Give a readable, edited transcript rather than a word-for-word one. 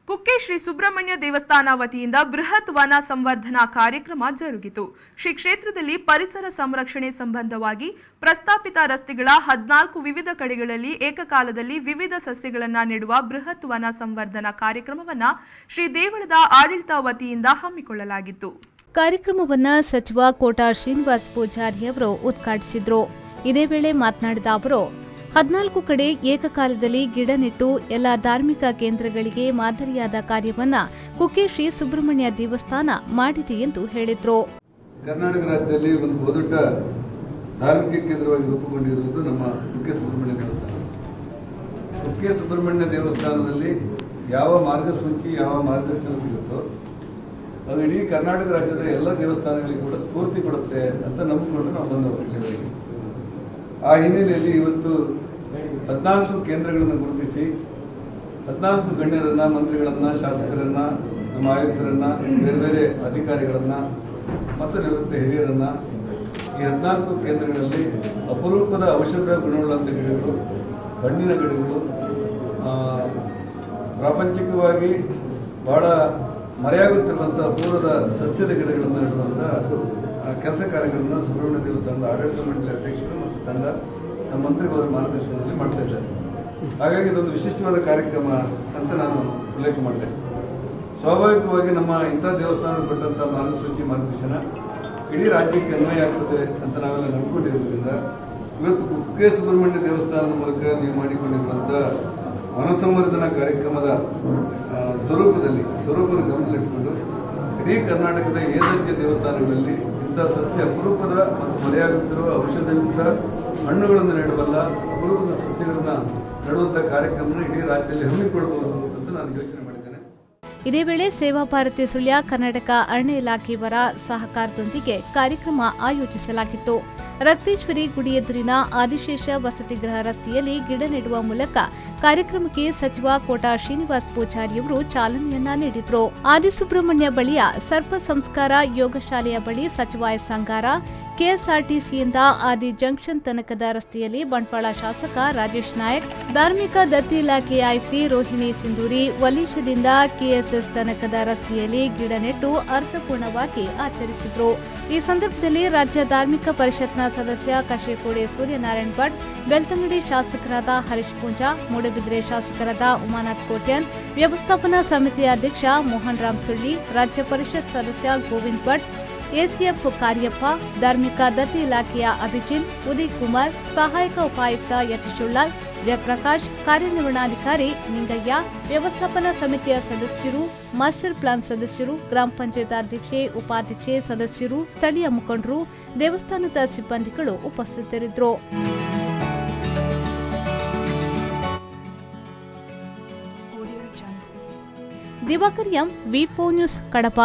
ಕುಕ್ಕೆ ಶ್ರೀ ಸುಬ್ರಹ್ಮಣ್ಯ ದೇವಸ್ಥಾನ ವತಿಯಿಂದ ಬೃಹತ್ ವನ ಸಂವರ್ಧನಾ ಕಾರ್ಯಕ್ರಮ ಜರುಗಿತು. ಶ್ರೀ ಕ್ಷೇತ್ರದಲ್ಲಿ ಪರಿಸರ ಸಂರಕ್ಷಣೆ ಸಂಬಂಧವಾಗಿ ಪ್ರಸ್ತಾಪಿತ ರಸ್ತೆಗಳ 14 ವಿವಿಧ ಕಡೆಗಳಲ್ಲಿ ಏಕಕಾಲದಲ್ಲಿ ವಿವಿಧ ಸಸ್ಯಗಳನ್ನು ನೆಡುವ ಬೃಹತ್ ವನ ಸಂವರ್ಧನಾ ಕಾರ್ಯಕ್ರಮವನ್ನು ಶ್ರೀ ದೇವಳದ ಆಡಳಿತ ವತಿಯಿಂದ ಹಮ್ಮಿಕೊಳ್ಳಲಾಗಿತ್ತು. ಕಾರ್ಯಕ್ರಮವನ್ನು ಸಚಿವ ಕೋಟಾ ಶ್ರೀನಿವಾಸ್ ಪೂಜಾರಿ ಅವರು ಉದ್ಘಾಟಿಸಿದರು. ಇದೇ ವೇಳೆ ಮಾತನಾಡಿದ ಅವರು 14 ಕಡೆ ಏಕಕಾಲದಲ್ಲಿ ಗಿಡ ನೆಟ್ಟು ಎಲ್ಲ ಧಾರ್ಮಿಕ ಕೇಂದ್ರಗಳಿಗೆ ಮಾದರಿಯಾದ ಕಾರ್ಯವನ್ನ ಕುಕ್ಕೆ ಶ್ರೀ ಸುಬ್ರಹ್ಮಣ್ಯ ದೇವಸ್ಥಾನ ಮಾಡಿದೆ ಎಂದು ಹೇಳಿದರು. ಕರ್ನಾಟಕ ರಾಜ್ಯದಲ್ಲಿ ಒಂದು ಬಹುದೊಡ್ಡ ಧಾರ್ಮಿಕ ಕೇಂದ್ರವಾಗಿ ರೂಪುಗೊಂಡಿರುವುದು ನಮ್ಮ ಕುಕ್ಕೆ ಸುಬ್ರಹ್ಮಣ್ಯ ದೇವಸ್ಥಾನ. ಕುಕ್ಕೆ ಸುಬ್ರಹ್ಮಣ್ಯ ದೇವಸ್ಥಾನದಲ್ಲಿ ಯಾವ ಮಾರ್ಗಸೂಚಿ ಯಾವ ಮಾರ್ಗದರ್ಶನ ಸಿಗುತ್ತೋ ಅದು ಇಡೀ ಕರ್ನಾಟಕ ರಾಜ್ಯದ ಎಲ್ಲ ದೇವಸ್ಥಾನಗಳಿಗೆ ಕೂಡ ಸ್ಫೂರ್ತಿ ಕೊಡುತ್ತೆ ಅಂತ ನಂಬಿಕೊಂಡು ನಾವು ಬಂದವರು. ಆ ಹಿನ್ನೆಲೆಯಲ್ಲಿ ಇವತ್ತು 14 ಕೇಂದ್ರಗಳನ್ನು ಗುರುತಿಸಿ 14 ಗಣ್ಯರನ್ನ, ಮಂತ್ರಿಗಳನ್ನ, ಶಾಸಕರನ್ನ, ನಮ್ಮ ಆಯುಕ್ತರನ್ನ, ಬೇರೆ ಬೇರೆ ಅಧಿಕಾರಿಗಳನ್ನ ಮತ್ತು ನಿವೃತ್ತ ಹಿರಿಯರನ್ನ ಈ 14 ಕೇಂದ್ರಗಳಲ್ಲಿ ಅಪರೂಪದ ಔಷಧ ಗುಣವುಳ್ಳಂಥ ಗಿಡಗಳು, ಹಣ್ಣಿನ ಗಿಡಗಳು, ಪ್ರಾಪಂಚಿಕವಾಗಿ ಬಹಳ ಮರೆಯಾಗುತ್ತಿರುವಂತಹ ಅಪೂರ್ವದ ಸಸ್ಯದ ಗಿಡಗಳನ್ನು ನೆಡುವಂತಹ ಕೆಲಸ ಕಾರ್ಯಗಳನ್ನು ಸುಬ್ರಹ್ಮಣ್ಯ ದೇವಸ್ಥಾನದ ಆಡಳಿತ ಮಂಡಳಿ ಅಧ್ಯಕ್ಷರು ಮತ್ತು ತಂಡ ನಮ್ಮ ಮಂತ್ರಿಗಳ ಮಾರ್ಗದರ್ಶನದಲ್ಲಿ ಮಾಡ್ತಾ ಇದ್ದಾರೆ. ಹಾಗಾಗಿ ಇದೊಂದು ವಿಶಿಷ್ಟವಾದ ಕಾರ್ಯಕ್ರಮ ಅಂತ ನಾನು ಉಲ್ಲೇಖ ಮಾಡಿದೆ. ಸ್ವಾಭಾವಿಕವಾಗಿ ನಮ್ಮ ಇಂಥ ದೇವಸ್ಥಾನ ಕೊಟ್ಟಂತಹ ಮಾರ್ಗಸೂಚಿ ಮಾರ್ಗದರ್ಶನ ಇಡೀ ರಾಜ್ಯಕ್ಕೆ ಅನ್ವಯ ಆಗ್ತದೆ ಅಂತ ನಾವೆಲ್ಲ ನಂಬಿಕೊಂಡಿರೋದ್ರಿಂದ ಇವತ್ತು ಕುಕ್ಕೆ ಸುಬ್ರಹ್ಮಣ್ಯ ದೇವಸ್ಥಾನದ ಮೂಲಕ ನೀವು ಮಾಡಿಕೊಂಡಿರುವಂತಹ ವನ ಸಂವರ್ಧನಾ ಕಾರ್ಯಕ್ರಮದ ಸ್ವರೂಪವನ್ನು ಗಮನದಲ್ಲಿಟ್ಟುಕೊಂಡು ಇಡೀ ಕರ್ನಾಟಕದ ಏದಜ್ಯ ದೇವಸ್ಥಾನಗಳಲ್ಲಿ ಇಂಥ ಸಸ್ಯ ಅಪರೂಪದ ಮತ್ತು ಮರೆಯಾಗುತ್ತಿರುವ ಔಷಧಯುಕ್ತ ಹಣ್ಣುಗಳನ್ನು ನೆಡುವಲ್ಲ ಅಪರೂಪದ ಸಸ್ಯಗಳನ್ನು ನೆಡುವಂತಹ ಕಾರ್ಯಕ್ರಮ ಇಡೀ ರಾಜ್ಯದಲ್ಲಿ ಹಮ್ಮಿಕೊಳ್ಳಬಹುದು ಅಂತ ನಾನು ಯೋಚನೆ ಮಾಡಿದ್ದೇನೆ. ಇದೇ ವೇಳೆ ಸೇವಾ ಭಾರತಿ ಸುಳ್ಯ ಕರ್ನಾಟಕ ಅರಣ್ಯ ಇಲಾಖೆಯವರ ಸಹಕಾರದೊಂದಿಗೆ ಕಾರ್ಯಕ್ರಮ ಆಯೋಜಿಸಲಾಗಿತ್ತು. ರಕ್ತೇಶ್ವರಿ ಗುಡಿ ಎದುರಿನ ಆದಿಶೇಷ ವಸತಿಗೃಹ ರಸ್ತೆಯಲ್ಲಿ ಗಿಡ ನೆಡುವ ಮೂಲಕ ಕಾರ್ಯಕ್ರಮಕ್ಕೆ ಸಚಿವ ಕೋಟಾ ಶ್ರೀನಿವಾಸ್ ಪೂಜಾರಿಯವರು ಚಾಲನೆಯನ್ನ ನೀಡಿದರು. ಆದಿಸುಬ್ರಹ್ಮಣ್ಯ ಬಳಿಯ ಸರ್ಪ ಸಂಸ್ಕಾರ ಯೋಗ ಶಾಲೆಯ ಬಳಿ ಸಚಿವ ಎಸ್ ಅಂಗಾರ, ಕೆಎಸ್ಆರ್ಟಿಸಿಯಿಂದ ಆದಿ ಜಂಕ್ಷನ್ ತನಕದ ರಸ್ತೆಯಲ್ಲಿ ಬಂಟ್ವಾಳ ಶಾಸಕ ರಾಜೇಶ್ ನಾಯಕ್, ಧಾರ್ಮಿಕ ದತ್ತಿ ಇಲಾಖೆಯ ಆಯುಕ್ತೆ ರೋಹಿಣಿ ಸಿಂಧೂರಿ, ವಲೀಶದಿಂದ ಕೆಎಸ್ಎಸ್ ತನಕದ ರಸ್ತೆಯಲ್ಲಿ ಗಿಡ ನೆಟ್ಟು ಅರ್ಥಪೂರ್ಣವಾಗಿ ಆಚರಿಸಿದರು. ಈ ಸಂದರ್ಭದಲ್ಲಿ ರಾಜ್ಯ ಧಾರ್ಮಿಕ ಪರಿಷತ್ನ ಸದಸ್ಯ ಕಶೇಕೋಡೆ ಸೂರ್ಯನಾರಾಯಣ್ ಭಟ್, ಬೆಳ್ತಂಗಡಿ ಶಾಸಕರಾದ ಹರೀಶ್ ಪೂಂಜಾ, ಮೂಡಬಿದ್ರೆ ಶಾಸಕರಾದ ಉಮಾನಾಥ್ ಕೋಟ್ಯನ್, ವ್ಯವಸ್ಥಾಪನಾ ಸಮಿತಿಯ ಅಧ್ಯಕ್ಷ ಮೋಹನ್ ರಾಮ್ ಸುಳ್ಳಿ, ರಾಜ್ಯ ಪರಿಷತ್ ಸದಸ್ಯ ಗೋವಿಂದ್ ಭಟ್, ಎಸಿಎಫ್ ಕಾರ್ಯಪ್ಪ, ಧಾರ್ಮಿಕ ದತ್ತಿ ಇಲಾಖೆಯ ಅಭಿಜಿನ್, ಉದಯ್ ಕುಮಾರ್, ಸಹಾಯಕ ಉಪಾಯುಕ್ತ ಯತೀಶುಳ್ಳಾಲ್, ಜಯಪ್ರಕಾಶ್, ಕಾರ್ಯನಿರ್ವಹಣಾಧಿಕಾರಿ ನಿಂಗಯ್ಯ, ವ್ಯವಸ್ಥಾಪನಾ ಸಮಿತಿಯ ಸದಸ್ಯರು, ಮಾಸ್ಟರ್ ಪ್ಲಾನ್ ಸದಸ್ಯರು, ಗ್ರಾಮ ಪಂಚಾಯತ್ ಅಧ್ಯಕ್ಷೆ, ಉಪಾಧ್ಯಕ್ಷೆ, ಸದಸ್ಯರು, ಸ್ಥಳೀಯ ಮುಖಂಡರು, ದೇವಸ್ಥಾನದ ಸಿಬ್ಬಂದಿಗಳು ಉಪಸ್ಥಿತರಿದ್ದರು. ದಿವಾಕರ್ ಎಂ, ವಿ4 ನ್ಯೂಸ್, ಕಡಪ.